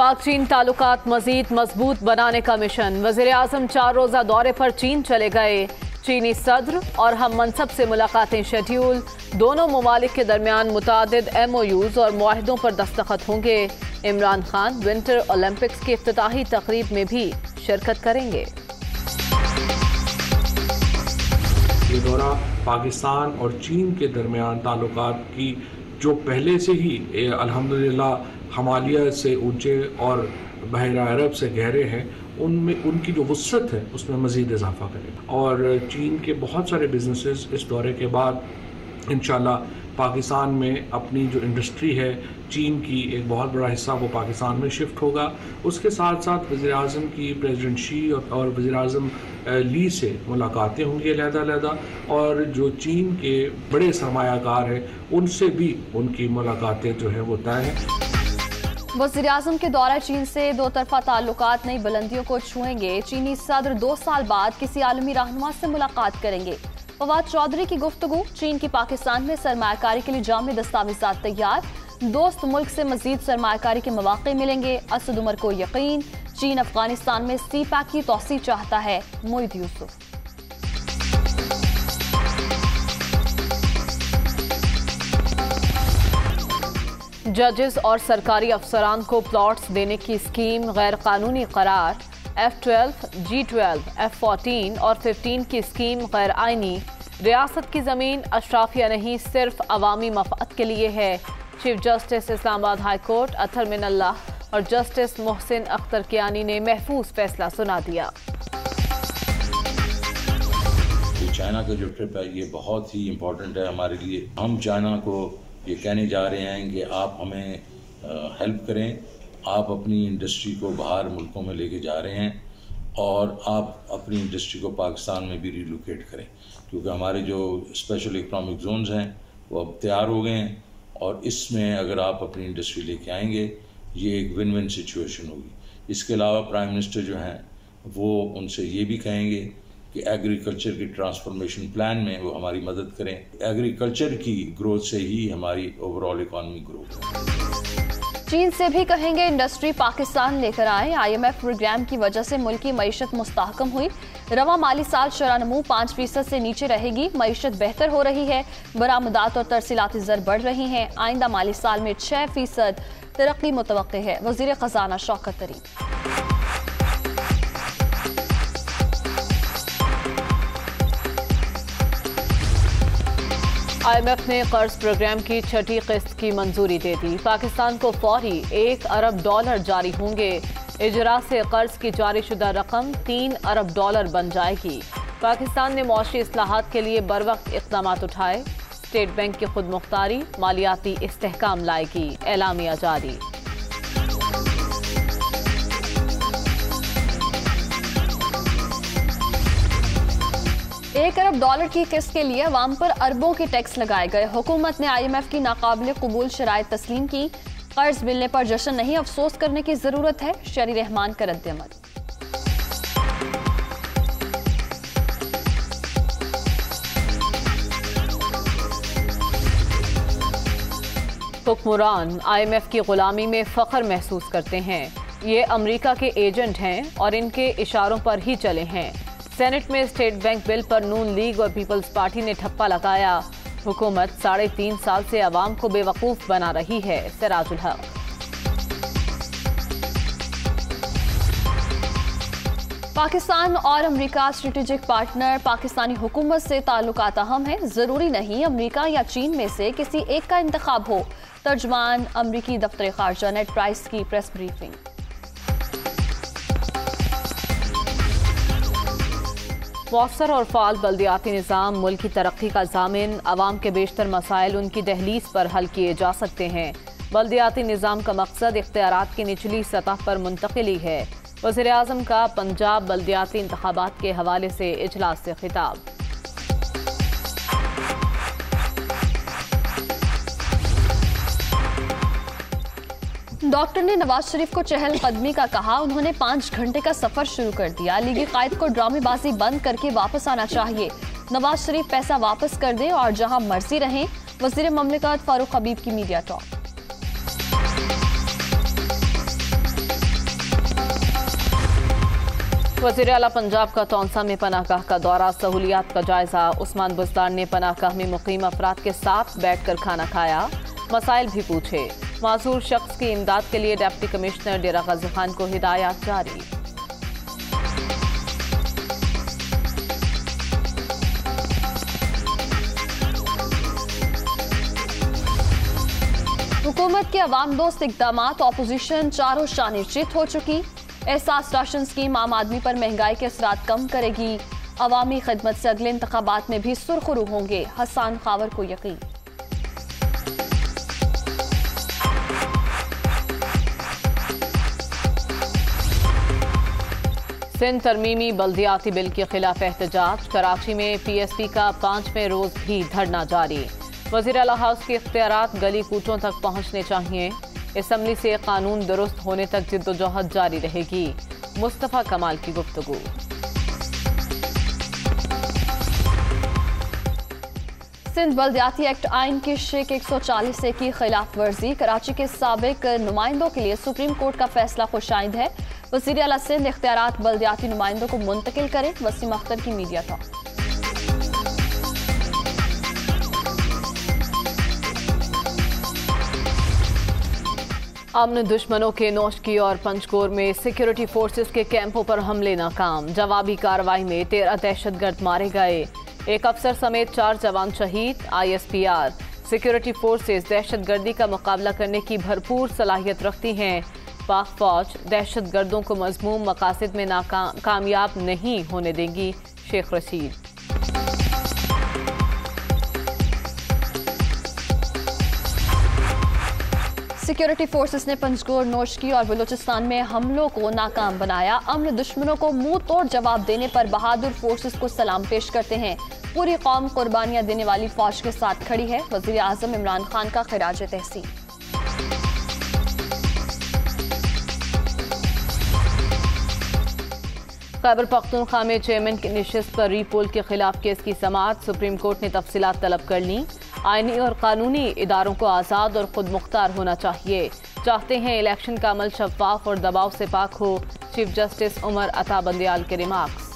पाक चीन ताल्लुकात मजीद मजबूत बनाने का मिशन। वज़ीर-ए-आज़म 4 रोज़ा दौरे पर चीन चले गए। चीनी सदर और हम मनसब से मुलाकातें शेड्यूल। दोनों ममालिक के दरमियान मुतादिद MOUs और मुआहिदों पर दस्तखत होंगे। इमरान खान विंटर ओलंपिक्स की इफ्तिताही तकरीब में भी शिरकत करेंगे। ये दौरा पाकिस्तान और चीन के दरमियान ताल्लुकात की जो पहले से ही अल्हम्दुलिल्लाह हिमालय से ऊंचे और बहरा अरब से गहरे हैं, उनमें उनकी जो वुसअत है उसमें मज़ीद इजाफा करेगा। और चीन के बहुत सारे बिजनेसेस इस दौरे के बाद इंशाल्लाह पाकिस्तान में अपनी जो इंडस्ट्री है चीन की एक बहुत बड़ा हिस्सा वो पाकिस्तान में शिफ्ट होगा। उसके साथ साथ वज़ीर-ए-आज़म की प्रेसिडेंट शी और वज़ीर-ए-आज़म ली से मुलाकातें होंगी अलहदा-अलहदा, और जो चीन के बड़े सरमायाकार हैं उनसे भी उनकी मुलाकातें जो है वो तय हैं। वज़ीर-ए-आज़म के दौरा चीन से दो तरफा ताल्लुकात नई बुलंदियों को छुएंगे। चीनी सदर 2 साल बाद किसी आलमी रहनुमा से मुलाकात करेंगे। फवाद चौधरी की गुफ्तगू। चीन की पाकिस्तान में सरमायाकारी के लिए जामी दस्तावेज़ात तैयार। दोस्त मुल्क से मजीद सरमायाकारी के मौके मिलेंगे। असद उमर को यकीन। चीन अफगानिस्तान में CPEC की तौसी चाहता है। मोईद यूसुफ। जजेस और सरकारी अफसरान को प्लॉट्स देने की स्कीम गैर कानूनी करार। F12, G12, F14 और 15 की स्कीम गैर आइनी। रियासत की ज़मीन अशराफिया नहीं, सिर्फ अवामी मफाद के लिए है। Chief justice Islamabad high court Athar Minallah और जस्टिस मोहसिन अख्तर कियानी ने महफूज फैसला सुना दिया। चाइना का जो ट्रिप है ये बहुत ही इम्पोर्टेंट है हमारे लिए। हम चाइना को ये कहने जा रहे हैं कि आप हमें हेल्प करें, आप अपनी इंडस्ट्री को बाहर मुल्कों में लेके जा रहे हैं और आप अपनी इंडस्ट्री को पाकिस्तान में भी रिलोकेट करें, क्योंकि हमारे जो स्पेशल इकनॉमिक जोन्स हैं वो अब तैयार हो गए हैं और इसमें अगर आप अपनी इंडस्ट्री लेके आएंगे ये एक विन विन सिचुएशन होगी। इसके अलावा प्राइम मिनिस्टर जो हैं वो उनसे ये भी कहेंगे कि एग्रीकल्चर की ट्रांसफॉर्मेशन प्लान में वो हमारी मदद करें। एग्रीकल्चर की ग्रोथ से ही हमारी ओवरऑल इकॉनमी ग्रो है। चीन से भी कहेंगे इंडस्ट्री पाकिस्तान लेकर आए। IMF प्रोग्राम की वजह से मुल्क की मईशत मुस्तहकम हुई। रवा माली साल शरह-नमू 5% से नीचे रहेगी। मईशत बेहतर हो रही है। बरामदात और तरसीलाती ज़र बढ़ रही हैं। आइंदा माली साल में 6% तरक्की मुतवक्के है। वज़ीर ख़ज़ाना शौकत तरीन। IMF ने कर्ज प्रोग्राम की 6ठी किस्त की मंजूरी दे दी। पाकिस्तान को फौरी $1 अरब जारी होंगे। इजरा से कर्ज की जारी शुदा रकम $3 अरब बन जाएगी। पाकिस्तान ने मौशी इस्लाहात के लिए बरवक्त इक़दाम उठाए। स्टेट बैंक की खुद मुख्तारी मालियाती इस्तेहकाम लाएगी। एलामिया जारी। $1 अरब की किस्त के लिए अवाम पर अरबों के टैक्स लगाए गए। हुकूमत ने IMF की नाकाबिल कबूल शराइत तस्लीम की। कर्ज मिलने पर जश्न नहीं, अफसोस करने की जरूरत है। शरी रहमान का रद्द-ए-अमल। हुक्मरान IMF की गुलामी में फख्र महसूस करते हैं। ये अमेरिका के एजेंट हैं और इनके इशारों पर ही चले हैं। सेनेट में स्टेट बैंक बिल पर नून लीग और पीपल्स पार्टी ने ठप्पा लगाया। हुकूमत 3.5 साल से अवाम को बेवकूफ बना रही है। सिराजुल हक। पाकिस्तान और अमेरिका स्ट्रेटेजिक पार्टनर। पाकिस्तानी हुकूमत से ताल्लुकात अहम है। जरूरी नहीं अमेरिका या चीन में से किसी एक का इंतखाब हो। तर्जमान अमरीकी दफ्तर खारजा नेड प्राइस की प्रेस ब्रीफिंग। मौसर और फाल बल्दियाती निज़ाम मुल्क की तरक्की का ज़ामिन। अवाम के बेशतर मसाइल उनकी दहलीज पर हल किए जा सकते हैं। बल्दियाती निज़ाम का मकसद इख्तियारात की निचली सतह पर मुंतकिली है। वज़ीर-ए-आज़म का पंजाब बल्दियाती इंतखाबात के हवाले से इजलास से खिताब। डॉक्टर ने नवाज शरीफ को चहलकदमी का कहा। उन्होंने 5 घंटे का सफर शुरू कर दिया। लीगी कायद को ड्रामेबाजी बंद करके वापस आना चाहिए। नवाज शरीफ पैसा वापस कर दें और जहां मर्जी रहें। वज़ीर ममलिकत फारूक हबीब की मीडिया टॉक। वज़ीर आला पंजाब का तौंसा में पनाहगाह का दौरा, सहूलियात का जायजा। उस्मान बुज़दार ने पनाहगाह में मुकीम अफराद के साथ बैठकर खाना खाया, मसाइल भी पूछे। मासूर शख्स की इमदाद के लिए डिप्टी कमिश्नर डेरा गाजी खान को हिदायत जारी। हुकूमत के अवाम दोस्त इक़दामात, ऑपोजिशन चारों शाने चित हो चुकी। एहसास राशन स्कीम आम आदमी पर महंगाई के असरात कम करेगी। अवामी खिदमत से अगले इंतखाबात में भी सुरखरू होंगे, हसन खावर को यकीन। सिंध तरमीमी बल्दियाती बिल के खिलाफ एहतजाज। कराची में PSP का 5वें रोज भी धरना जारी। वज़ीर आला हाउस के इख्तियारात गली कूचों तक पहुंचने चाहिए। असम्बली से कानून दुरुस्त होने तक जिद्दोजहद जारी रहेगी। मुस्तफ़ा कमाल की गुफ्तगू। सिंध बल्दियाती एक्ट आइन की शेख 140 की खिलाफ वर्जी। कराची के साबिक नुमाइंदों के लिए सुप्रीम कोर्ट का फैसला खुशाइंद है। वज़ीर आला सिंध इख्तियारात बल्दियाती नुमाइंदों को मुंतकिल करें। वसीम अख्तर की मीडिया टॉक। अमन दुश्मनों के नौशकी और पंचकोर में सिक्योरिटी फोर्सेस के कैंपों पर हमले नाकाम। जवाबी कार्रवाई में 13 दहशतगर्द मारे गए। एक अफसर समेत 4 जवान शहीद। ISPR सिक्योरिटी फोर्सेस दहशतगर्दी का मुकाबला करने की भरपूर सलाहियत रखती हैं। पाक फौज दहशतगर्दों को मज़मूम मकासद में कामयाब नहीं होने देगी। शेख रशीद। सिक्योरिटी फोर्सेस ने पंचकोर, नौशकी और बलूचिस्तान में हमलों को नाकाम बनाया। अमन दुश्मनों को मुंह तोड़ जवाब देने पर बहादुर फोर्सेस को सलाम पेश करते हैं। पूरी कौम कुर्बानियां देने वाली फौज के साथ खड़ी है। वज़ीर आज़म इमरान खान का खिराज तहसीन। खैबर पख्तूनख्वा में चेयरमैन की निशिस्त पर रीपोल के खिलाफ केस की समाअत। सुप्रीम कोर्ट ने तफसीलात तलब कर ली। आईनी और कानूनी इदारों को आज़ाद और खुद मुख्तार होना चाहिए। चाहते हैं इलेक्शन का अमल शफाफ और दबाव से पाक हो। चीफ जस्टिस उमर अता बंदियाल के रिमार्क्स।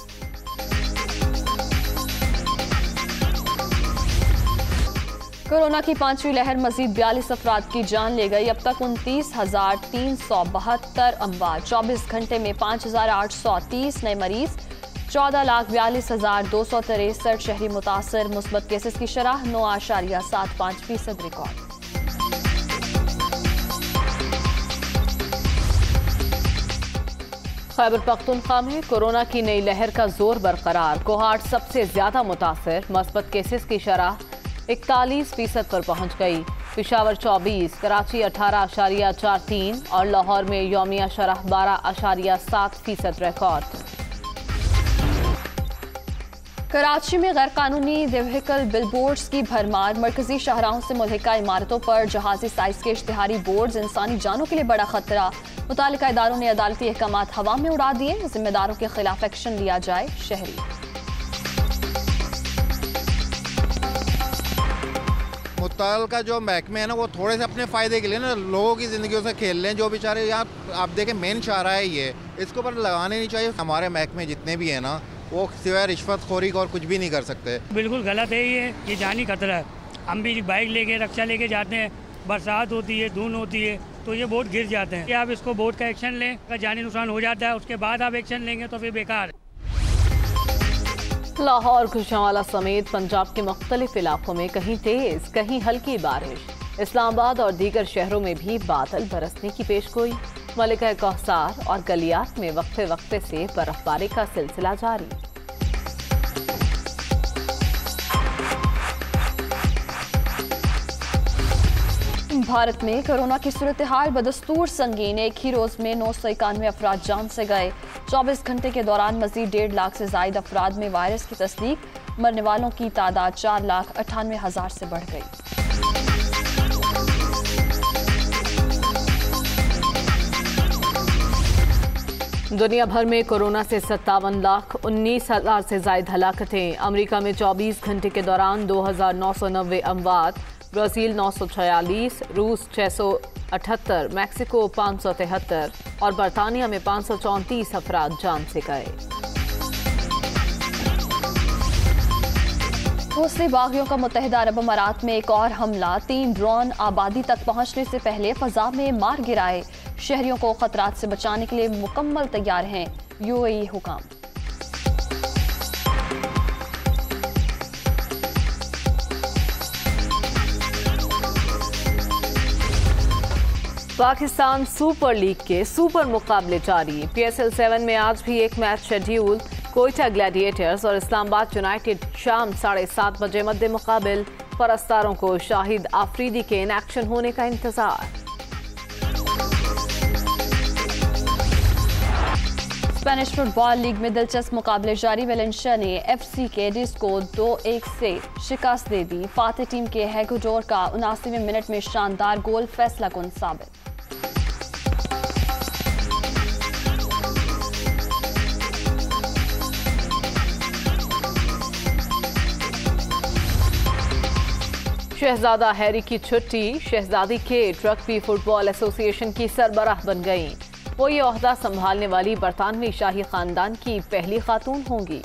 कोरोना की 5वीं लहर मजीद 42 अफराद की जान ले गई। अब तक 29,372 अमवात। 24 घंटे में 5,830 नए मरीज। 14,42,263 शहरी मुतासर। मुस्बत केसेस की शरह 9.75% रिकॉर्ड। खैबर पख्तूनख्वा में कोरोना की नई लहर का जोर बरकरार। कोहाट सबसे ज्यादा मुतासर। मुस्बत केसेस की शरह 41% पर पहुंच गई। पेशावर 24, कराची 18.43 और लाहौर में यौमिया शरह 12.7% रिकॉर्ड। कराची में गैर कानूनी व्हीकल बिलबोर्ड्स की भरमार। मरकजी शाहराहों से मुल्हिका इमारतों पर जहाजी साइज के इश्तिहारी बोर्ड्स इंसानी जानों के लिए बड़ा खतरा। मुतालिका इदारों ने अदालती अहकामात हवा में उड़ा दिए। जिम्मेदारों के खिलाफ एक्शन लिया जाए। शहरी मुतल्लिका जो महकमे है ना, वो थोड़े से अपने फ़ायदे के लिए ना लोगों की ज़िंदगियों से खेल लें। जो बेचारे यहाँ आप देखें मेन शाहरा है ये, इसको पर लगाने नहीं चाहिए। हमारे महकमे जितने भी हैं ना, वो सिवाय रिश्वतखोरी और कुछ भी नहीं कर सकते। बिल्कुल गलत है ये जानी खतरा है। हम भी बाइक लेके रक्षा लेके जाते हैं, बरसात होती है, धुंध होती है, तो ये बोट गिर जाते हैं। आप इसको बोट का एक्शन लें। अगर जानी नुकसान हो जाता है उसके बाद आप एक्शन लेंगे तो फिर बेकार है। लाहौर, गुजरांवाला समेत पंजाब के मुख्तलिफ इलाकों में कहीं तेज कहीं हल्की बारिश। इस्लामाबाद और दीगर शहरों में भी बादल बरसने की पेशगोई। मलिका कौसार और गलियात में वक्फे वक्फे से बर्फबारी का सिलसिला जारी। भारत में कोरोना की सूरत हाल बदस्तूर संगीन। एक ही रोज में 991 अफराद जान से गए। 24 घंटे के दौरान मजीद 1.5 लाख से ज्यादा अफराद में वायरस की तस्दीक। मरने वालों की तादाद 4,98,000 से बढ़ गई। दुनिया भर में कोरोना से 57,19,000 से ज्यादा हलाकतें। अमेरिका में 24 घंटे के दौरान 2,990 अमवात। ब्राज़ील 946, रूस 678, मैक्सिको 573 और बरतानिया में 534 अफराद जान से गए। हौसी बागियों का मुत्तहिदा अरब अमारात में एक और हमला। 3 ड्रोन आबादी तक पहुंचने से पहले फजा में मार गिराए। शहरियों को खतरात से बचाने के लिए मुकम्मल तैयार हैं यूएई हुकाम। पाकिस्तान सुपर लीग के सुपर मुकाबले जारी। PSL 7 में आज भी एक मैच शेड्यूल। कोयटा ग्लैडिएटर्स और इस्लामाबाद यूनाइटेड शाम 7:30 बजे मध्य मुकाबिल। परस्तारों को शाहिद आफरीदी के इन एक्शन होने का इंतजार। स्पेनिश फुटबॉल लीग में दिलचस्प मुकाबले जारी। वेलेंशिया ने FC कैडिस को 2-1 से शिकस्त दे दी। फाते टीम के हैगोडोर का 79वें मिनट में शानदार गोल फैसला कुन साबित। शहजादा हैरी की छुट्टी। शहजादी केट रग्बी फुटबॉल एसोसिएशन की सरबराह बन गईं। वो ये ओहदा संभालने वाली बरतानवी शाही खानदान की पहली खातून होंगी।